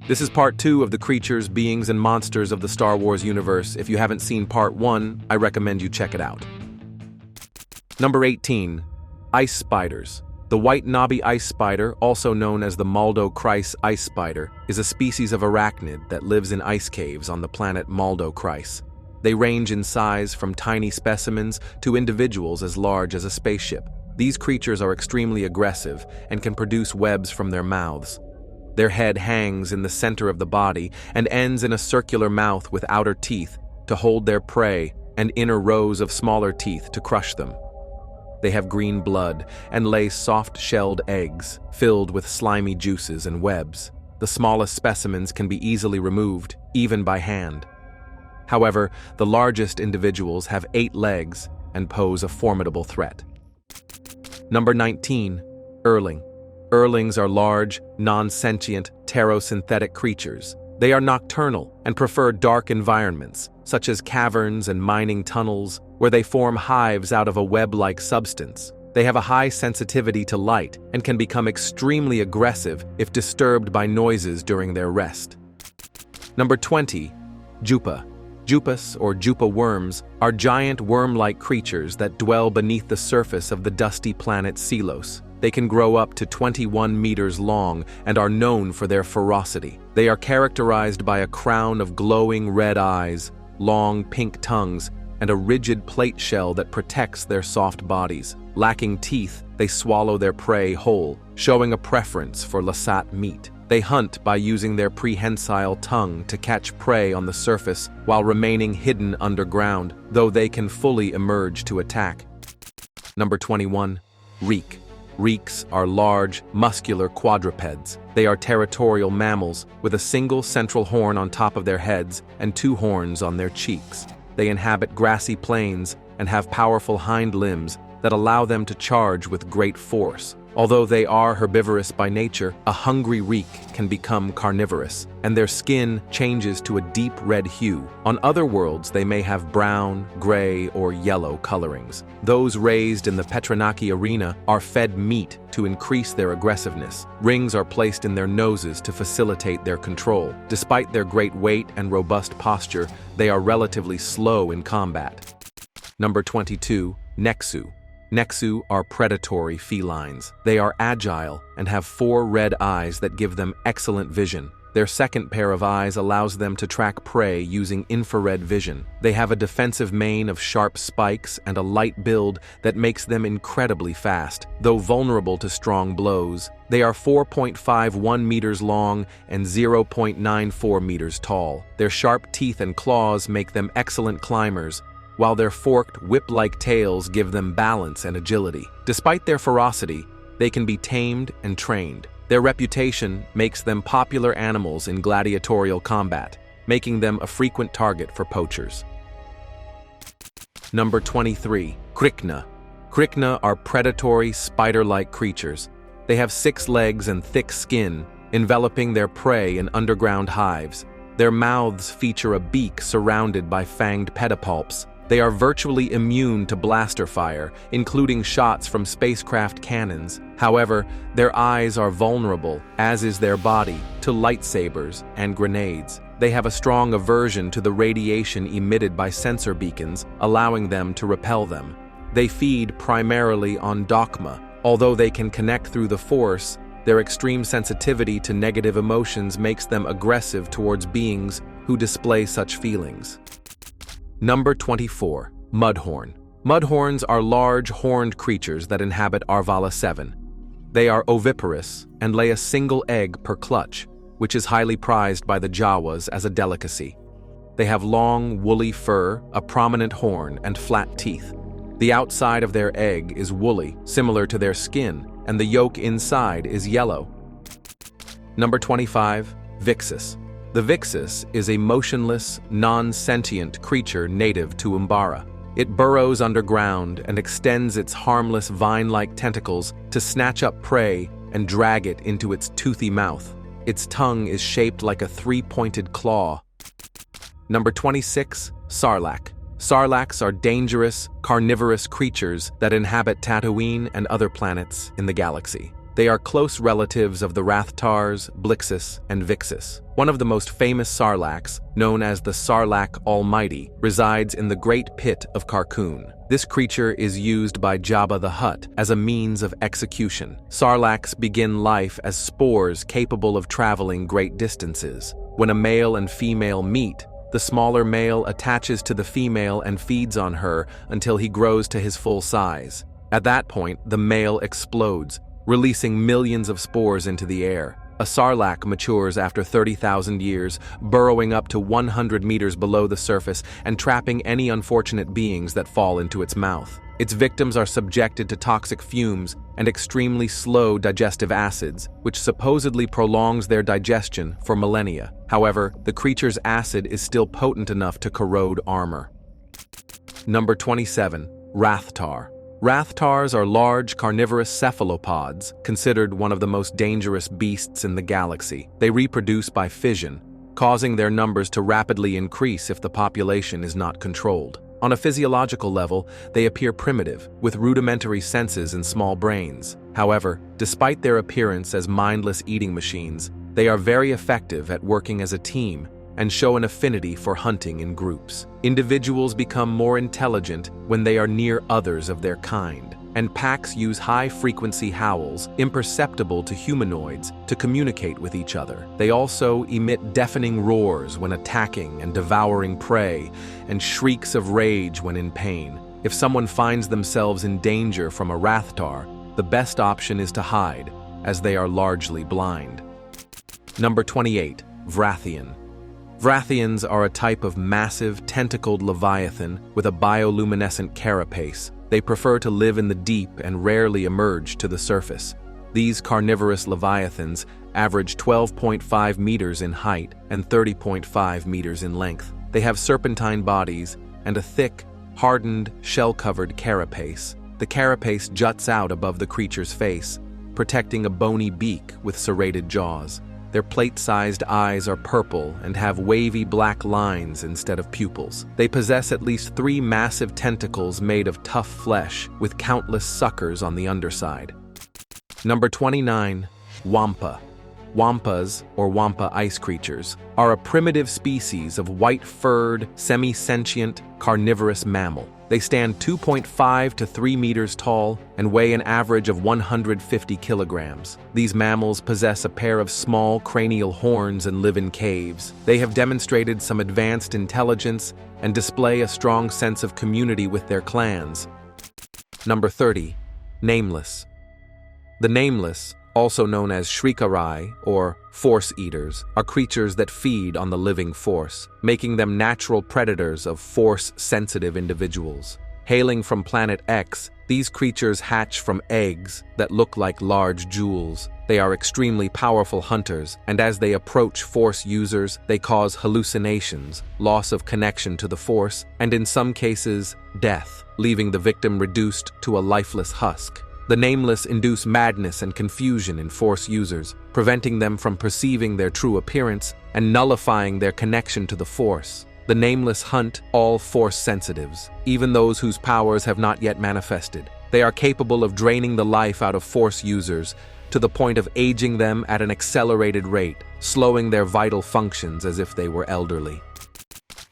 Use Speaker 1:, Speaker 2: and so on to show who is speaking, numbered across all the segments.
Speaker 1: This is part 2 of the creatures, beings, and monsters of the Star Wars universe. If you haven't seen part 1, I recommend you check it out. Number 18. Ice spiders. The white knobby ice spider, also known as the Maldo Kreis ice spider, is a species of arachnid that lives in ice caves on the planet Maldo Kreis. They range in size from tiny specimens to individuals as large as a spaceship. These creatures are extremely aggressive and can produce webs from their mouths. Their head hangs in the center of the body and ends in a circular mouth with outer teeth to hold their prey and inner rows of smaller teeth to crush them. They have green blood and lay soft-shelled eggs filled with slimy juices and webs. The smallest specimens can be easily removed, even by hand. However, the largest individuals have 8 legs and pose a formidable threat. Number 19. Urling. Urlings are large, non-sentient, pterosynthetic creatures. They are nocturnal and prefer dark environments, such as caverns and mining tunnels, where they form hives out of a web-like substance. They have a high sensitivity to light and can become extremely aggressive if disturbed by noises during their rest. Number 20. Jupa. Jupas, or Jupa worms, are giant worm-like creatures that dwell beneath the surface of the dusty planet Selos. They can grow up to 21 meters long and are known for their ferocity. They are characterized by a crown of glowing red eyes, long pink tongues, and a rigid plate shell that protects their soft bodies. Lacking teeth, they swallow their prey whole, showing a preference for lasat meat. They hunt by using their prehensile tongue to catch prey on the surface while remaining hidden underground, though they can fully emerge to attack. Number 21. Reek. Reeks are large, muscular quadrupeds. They are territorial mammals with a single central horn on top of their heads and 2 horns on their cheeks. They inhabit grassy plains and have powerful hind limbs that allow them to charge with great force. Although they are herbivorous by nature, a hungry reek can become carnivorous, and their skin changes to a deep red hue. On other worlds, they may have brown, gray, or yellow colorings. Those raised in the Petranaki arena are fed meat to increase their aggressiveness. Rings are placed in their noses to facilitate their control. Despite their great weight and robust posture, they are relatively slow in combat. Number 22. Nexu. Nexu are predatory felines. They are agile and have 4 red eyes that give them excellent vision. Their second pair of eyes allows them to track prey using infrared vision. They have a defensive mane of sharp spikes and a light build that makes them incredibly fast, though vulnerable to strong blows. They are 4.51 meters long and 0.94 meters tall. Their sharp teeth and claws make them excellent climbers, while their forked, whip-like tails give them balance and agility. Despite their ferocity, they can be tamed and trained. Their reputation makes them popular animals in gladiatorial combat, making them a frequent target for poachers. Number 23. Krykna. Krykna are predatory, spider-like creatures. They have 6 legs and thick skin, enveloping their prey in underground hives. Their mouths feature a beak surrounded by fanged pedipalps. They are virtually immune to blaster fire, including shots from spacecraft cannons. However, their eyes are vulnerable, as is their body, to lightsabers and grenades. They have a strong aversion to the radiation emitted by sensor beacons, allowing them to repel them. They feed primarily on dogma. Although they can connect through the Force, their extreme sensitivity to negative emotions makes them aggressive towards beings who display such feelings. Number 24. Mudhorn. Mudhorns are large, horned creatures that inhabit Arvala 7. They are oviparous and lay a single egg per clutch, which is highly prized by the Jawas as a delicacy. They have long, woolly fur, a prominent horn, and flat teeth. The outside of their egg is woolly, similar to their skin, and the yolk inside is yellow. Number 25. Vixus. The Vixus is a motionless, non-sentient creature native to Umbara. It burrows underground and extends its harmless vine-like tentacles to snatch up prey and drag it into its toothy mouth. Its tongue is shaped like a 3-pointed claw. Number 26. Sarlacc. Sarlaccs are dangerous, carnivorous creatures that inhabit Tatooine and other planets in the galaxy. They are close relatives of the Rathtars, Blixus, and Vixus. One of the most famous Sarlaccs, known as the Sarlacc Almighty, resides in the Great Pit of Carkoon. This creature is used by Jabba the Hutt as a means of execution. Sarlaccs begin life as spores capable of traveling great distances. When a male and female meet, the smaller male attaches to the female and feeds on her until he grows to his full size. At that point, the male explodes, releasing millions of spores into the air. A Sarlacc matures after 30,000 years, burrowing up to 100 meters below the surface and trapping any unfortunate beings that fall into its mouth. Its victims are subjected to toxic fumes and extremely slow digestive acids, which supposedly prolongs their digestion for millennia. However, the creature's acid is still potent enough to corrode armor. Number 27. Rathtar. Rathtars are large carnivorous cephalopods, considered one of the most dangerous beasts in the galaxy. They reproduce by fission, causing their numbers to rapidly increase if the population is not controlled. On a physiological level, they appear primitive, with rudimentary senses and small brains. However, despite their appearance as mindless eating machines, they are very effective at working as a team and show an affinity for hunting in groups. Individuals become more intelligent when they are near others of their kind, and packs use high-frequency howls, imperceptible to humanoids, to communicate with each other. They also emit deafening roars when attacking and devouring prey, and shrieks of rage when in pain. If someone finds themselves in danger from a Rathtar, the best option is to hide, as they are largely blind. Number 28. Vrathian. Vrathians are a type of massive, tentacled leviathan with a bioluminescent carapace. They prefer to live in the deep and rarely emerge to the surface. These carnivorous leviathans average 12.5 meters in height and 30.5 meters in length. They have serpentine bodies and a thick, hardened, shell-covered carapace. The carapace juts out above the creature's face, protecting a bony beak with serrated jaws. Their plate-sized eyes are purple and have wavy black lines instead of pupils. They possess at least 3 massive tentacles made of tough flesh, with countless suckers on the underside. Number 29. Wampa. Wampas, or wampa ice creatures, are a primitive species of white-furred, semi-sentient, carnivorous mammal. They stand 2.5 to 3 meters tall and weigh an average of 150 kilograms. These mammals possess a pair of small cranial horns and live in caves. They have demonstrated some advanced intelligence and display a strong sense of community with their clans. Number 30. Nameless. The Nameless, also known as Shrikarai or Force Eaters, are creatures that feed on the living Force, making them natural predators of Force-sensitive individuals. Hailing from Planet X, these creatures hatch from eggs that look like large jewels. They are extremely powerful hunters, and as they approach Force users, they cause hallucinations, loss of connection to the Force, and in some cases, death, leaving the victim reduced to a lifeless husk. The Nameless induce madness and confusion in Force users, preventing them from perceiving their true appearance and nullifying their connection to the Force. The Nameless hunt all Force sensitives, even those whose powers have not yet manifested. They are capable of draining the life out of Force users to the point of aging them at an accelerated rate, slowing their vital functions as if they were elderly.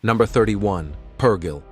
Speaker 1: Number 31. Purrgil.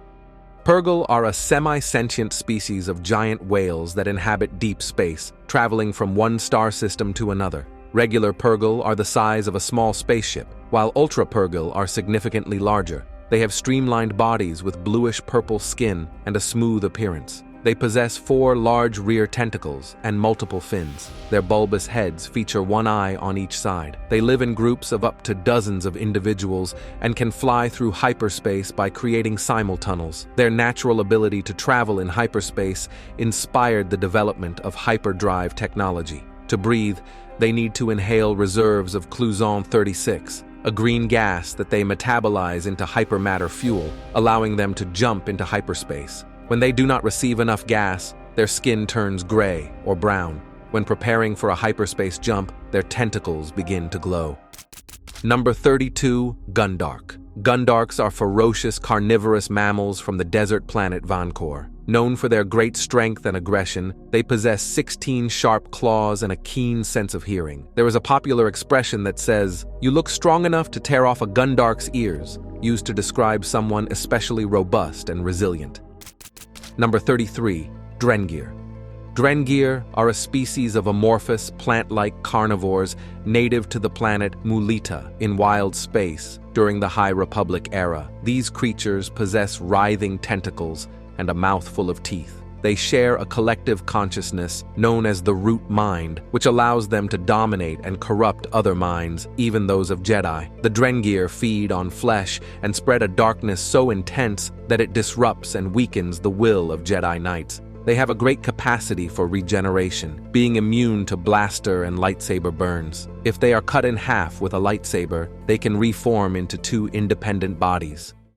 Speaker 1: Purrgil are a semi-sentient species of giant whales that inhabit deep space, traveling from one star system to another. Regular Purrgil are the size of a small spaceship, while Ultra Purrgil are significantly larger. They have streamlined bodies with bluish-purple skin and a smooth appearance. They possess 4 large rear tentacles and multiple fins. Their bulbous heads feature 1 eye on each side. They live in groups of up to dozens of individuals and can fly through hyperspace by creating simultunnels. Their natural ability to travel in hyperspace inspired the development of hyperdrive technology. To breathe, they need to inhale reserves of Cluzon 36, a green gas that they metabolize into hypermatter fuel, allowing them to jump into hyperspace. When they do not receive enough gas, their skin turns gray or brown. When preparing for a hyperspace jump, their tentacles begin to glow. Number 32. Gundark. Gundarks are ferocious carnivorous mammals from the desert planet Vancor. Known for their great strength and aggression, they possess 16 sharp claws and a keen sense of hearing. There is a popular expression that says, "You look strong enough to tear off a Gundark's ears," used to describe someone especially robust and resilient. Number 33. Drengir. Drengir are a species of amorphous, plant-like carnivores native to the planet Mulita in wild space during the High Republic era. These creatures possess writhing tentacles and a mouthful of teeth. They share a collective consciousness known as the root mind, which allows them to dominate and corrupt other minds, even those of Jedi. The Drengir feed on flesh and spread a darkness so intense that it disrupts and weakens the will of Jedi Knights. They have a great capacity for regeneration, being immune to blaster and lightsaber burns. If they are cut in half with a lightsaber, they can reform into two independent bodies.